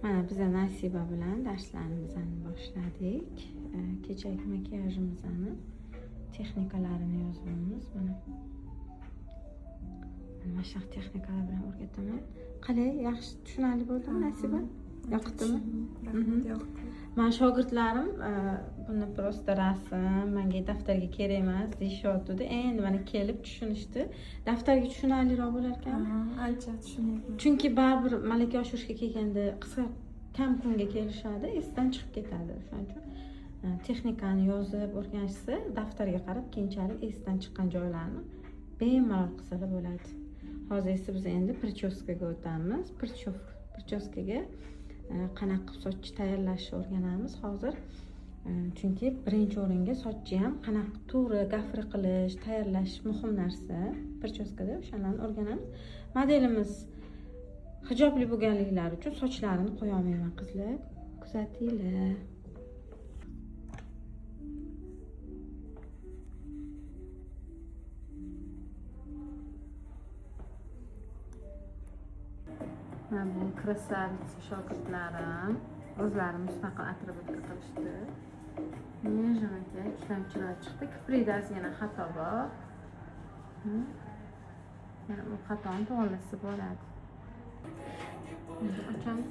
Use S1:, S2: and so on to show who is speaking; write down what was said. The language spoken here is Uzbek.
S1: Mana biz Nasiba bilan darslarimizni boshladik. Kechagi makiyajimizni texnikalarini yozyapmiz. Mana mashq texnikalar bilan o'rgataman. Qalay, yaxshi tushunarli bo'ldimi Nasiba? Yoqdimi?
S2: Rahmat, yoqdi.
S1: Men shogirdlarim buni prosta rasm, menga daftarga kerak emas deyishyapti. Endi mana kelib tushunishdi. Daftarga tushunarliroq bo'lar ekanmi?
S2: Ancha tushunyapman.
S1: Chunki baribir malaka oshirishga kelganda qisqa kam kunga kelishadi, esdan chiqib ketadi. Shuning uchun texnikani yozib o'rganishsa, daftarga qarab keyinchalik esdan chiqqan joylarni bemalol qilsalar bo'ladi. Hozir esa biz endi prichoskaga o'tamiz. Prichoskaga qanaqa qilib sochni tayyorlashni o'rganamiz hozir. Chunki birinchi o'ringa sochni ham qanaqa to'g'ri gafri qilish, tayyorlash muhim narsa. Prichoskada o'shalarni o'rganamiz. Modelimiz hijobli bo'lganliklari uchun sochlarini qo'ya olmayman qizlar. Kuzatinglar. Mana bu krasavitsa shogirdlarim o'zlari mustaqil atributka qilishdi. Nejamaka juda chiroyli chiqdi. Kipridasi yana xato bor. Yana bu xatoni to'g'rilasa bo'ladi. Ochamiz.